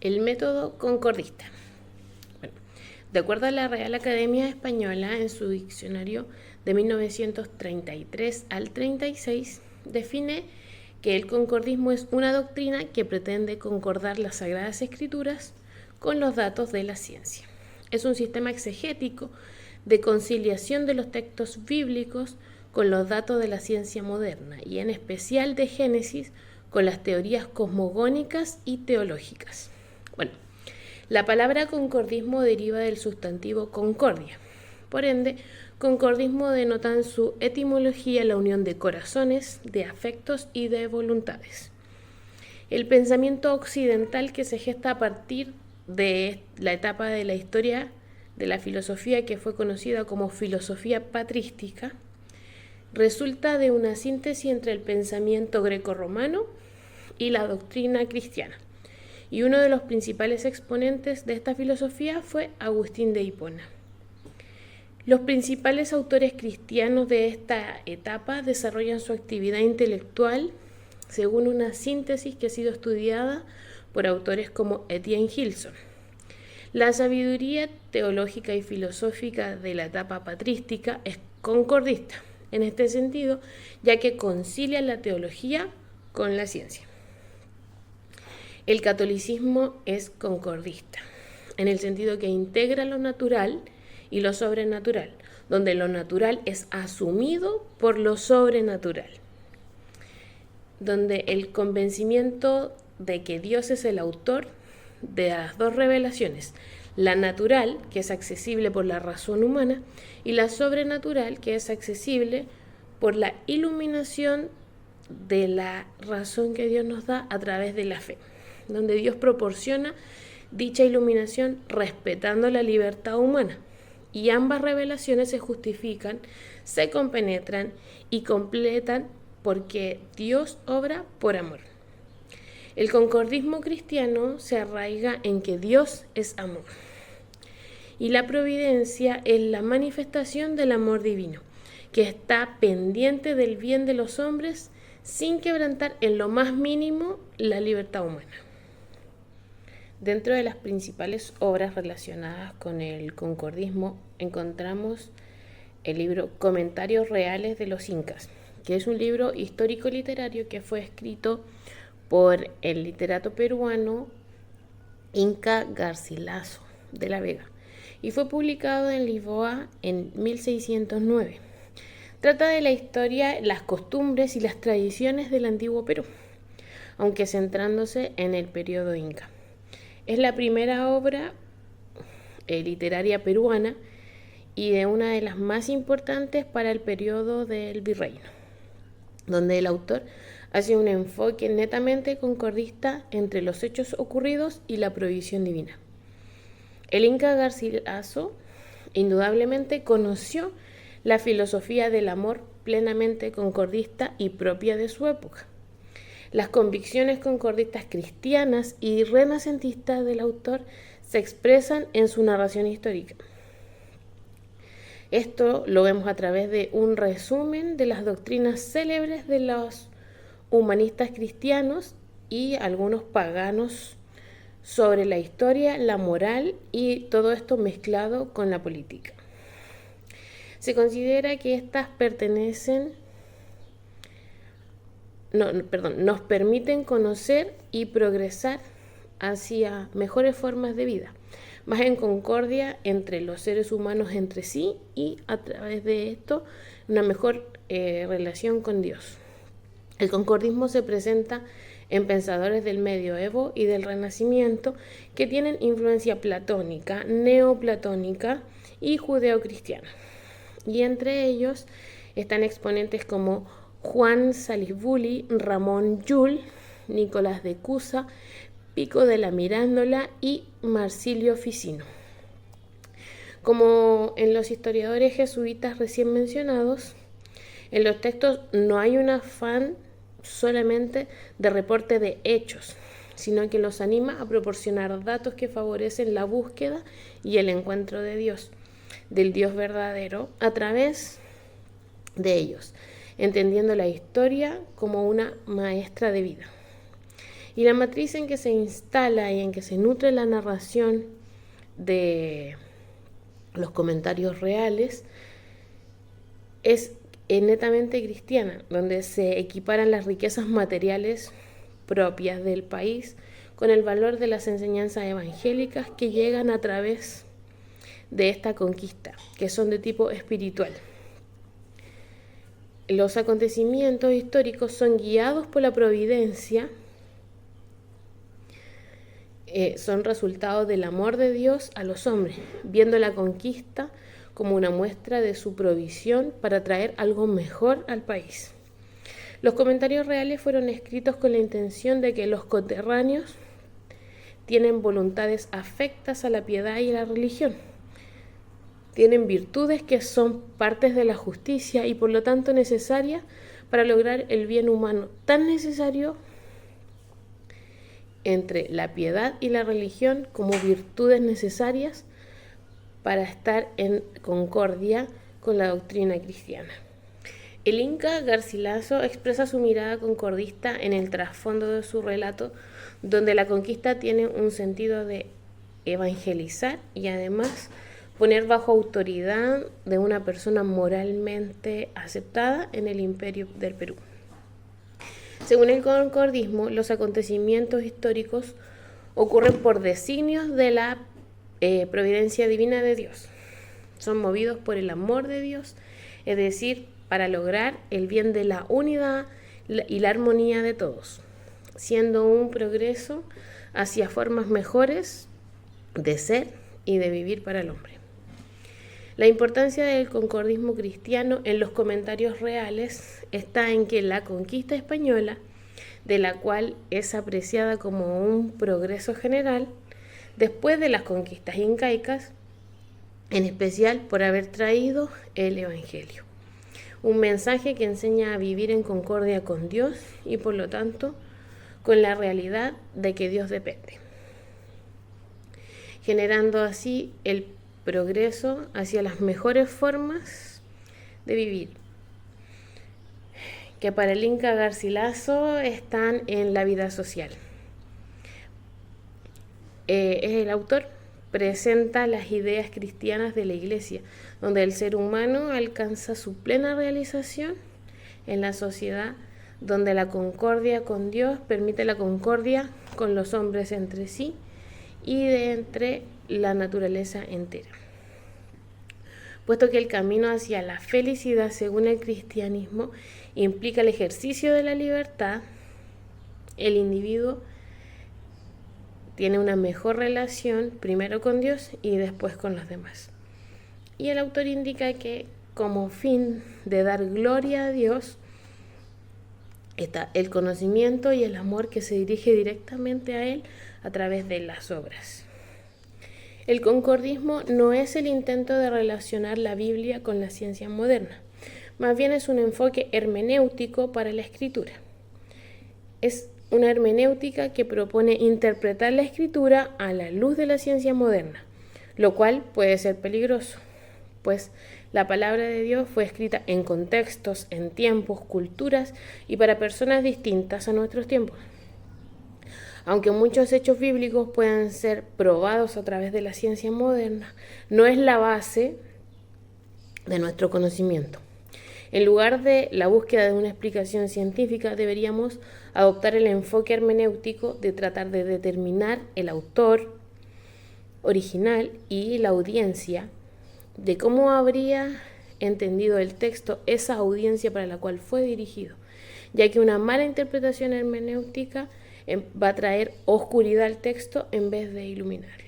El método concordista. Bueno, de acuerdo a la Real Academia Española, en su diccionario de 1933 al 36, define que el concordismo es una doctrina que pretende concordar las Sagradas Escrituras con los datos de la ciencia. Es un sistema exegético de conciliación de los textos bíblicos con los datos de la ciencia moderna y en especial de Génesis con las teorías cosmogónicas y teológicas. Bueno, la palabra concordismo deriva del sustantivo concordia. Por ende, concordismo denota en su etimología la unión de corazones, de afectos y de voluntades. El pensamiento occidental que se gesta a partir de la etapa de la historia de la filosofía que fue conocida como filosofía patrística, resulta de una síntesis entre el pensamiento grecorromano y la doctrina cristiana. Y uno de los principales exponentes de esta filosofía fue Agustín de Hipona. Los principales autores cristianos de esta etapa desarrollan su actividad intelectual según una síntesis que ha sido estudiada por autores como Etienne Gilson. La sabiduría teológica y filosófica de la etapa patrística es concordista, en este sentido, ya que concilia la teología con la ciencia. El catolicismo es concordista, en el sentido que integra lo natural y lo sobrenatural, donde lo natural es asumido por lo sobrenatural, donde el convencimiento de que Dios es el autor de las dos revelaciones, la natural, que es accesible por la razón humana, y la sobrenatural, que es accesible por la iluminación de la razón que Dios nos da a través de la fe, donde Dios proporciona dicha iluminación respetando la libertad humana. Y ambas revelaciones se justifican, se compenetran y completan porque Dios obra por amor. El concordismo cristiano se arraiga en que Dios es amor. Y la providencia es la manifestación del amor divino, que está pendiente del bien de los hombres sin quebrantar en lo más mínimo la libertad humana. Dentro de las principales obras relacionadas con el concordismo encontramos el libro Comentarios Reales de los Incas, que es un libro histórico-literario que fue escrito por el literato peruano Inca Garcilaso de la Vega y fue publicado en Lisboa en 1609. Trata de la historia, las costumbres y las tradiciones del antiguo Perú, aunque centrándose en el periodo Inca. Es la primera obra literaria peruana y de una de las más importantes para el periodo del virreino, donde el autor hace un enfoque netamente concordista entre los hechos ocurridos y la provisión divina. El Inca Garcilaso indudablemente conoció la filosofía del amor plenamente concordista y propia de su época. Las convicciones concordistas cristianas y renacentistas del autor se expresan en su narración histórica. Esto lo vemos a través de un resumen de las doctrinas célebres de los humanistas cristianos y algunos paganos sobre la historia, la moral y todo esto mezclado con la política. Se considera que estas nos permiten conocer y progresar hacia mejores formas de vida, más en concordia entre los seres humanos entre sí y a través de esto una mejor relación con Dios. El concordismo se presenta en pensadores del medioevo y del Renacimiento que tienen influencia platónica, neoplatónica y judeocristiana. Y entre ellos están exponentes como Juan Salisbury, Ramón Llull, Nicolás de Cusa, Pico de la Mirandola y Marsilio Ficino. Como en los historiadores jesuitas recién mencionados, en los textos no hay un afán solamente de reporte de hechos, sino que los anima a proporcionar datos que favorecen la búsqueda y el encuentro de Dios, del Dios verdadero, a través de ellos, entendiendo la historia como una maestra de vida. Y la matriz en que se instala y en que se nutre la narración de los comentarios reales es netamente cristiana, donde se equiparan las riquezas materiales propias del país con el valor de las enseñanzas evangélicas que llegan a través de esta conquista, que son de tipo espiritual. Los acontecimientos históricos son guiados por la providencia, son resultado del amor de Dios a los hombres, viendo la conquista como una muestra de su provisión para traer algo mejor al país. Los comentarios reales fueron escritos con la intención de que los coterráneos tienen voluntades afectas a la piedad y a la religión. Tienen virtudes que son partes de la justicia y por lo tanto necesarias para lograr el bien humano, tan necesario entre la piedad y la religión como virtudes necesarias para estar en concordia con la doctrina cristiana. El Inca Garcilaso expresa su mirada concordista en el trasfondo de su relato, donde la conquista tiene un sentido de evangelizar y además poner bajo autoridad de una persona moralmente aceptada en el imperio del Perú. Según el concordismo, los acontecimientos históricos ocurren por designios de la providencia divina de Dios. Son movidos por el amor de Dios, es decir, para lograr el bien de la unidad y la armonía de todos, siendo un progreso hacia formas mejores de ser y de vivir para el hombre. La importancia del concordismo cristiano en los comentarios reales está en que la conquista española, de la cual es apreciada como un progreso general, después de las conquistas incaicas, en especial por haber traído el Evangelio, un mensaje que enseña a vivir en concordia con Dios y por lo tanto con la realidad de que Dios depende, generando así el progreso hacia las mejores formas de vivir, que para el Inca Garcilaso están en la vida social. El autor presenta las ideas cristianas de la Iglesia, donde el ser humano alcanza su plena realización en la sociedad, donde la concordia con Dios permite la concordia con los hombres entre sí y de entre la naturaleza entera. Puesto que el camino hacia la felicidad según el cristianismo implica el ejercicio de la libertad, el individuo tiene una mejor relación primero con Dios y después con los demás. Y el autor indica que como fin de dar gloria a Dios está el conocimiento y el amor que se dirige directamente a Él a través de las obras. El concordismo no es el intento de relacionar la Biblia con la ciencia moderna, más bien es un enfoque hermenéutico para la escritura. Es una hermenéutica que propone interpretar la escritura a la luz de la ciencia moderna, lo cual puede ser peligroso, pues la palabra de Dios fue escrita en contextos, en tiempos, culturas y para personas distintas a nuestros tiempos. Aunque muchos hechos bíblicos puedan ser probados a través de la ciencia moderna, no es la base de nuestro conocimiento. En lugar de la búsqueda de una explicación científica, deberíamos adoptar el enfoque hermenéutico de tratar de determinar el autor original y la audiencia, de cómo habría entendido el texto esa audiencia para la cual fue dirigido, ya que una mala interpretación hermenéutica va a traer oscuridad al texto en vez de iluminarlo.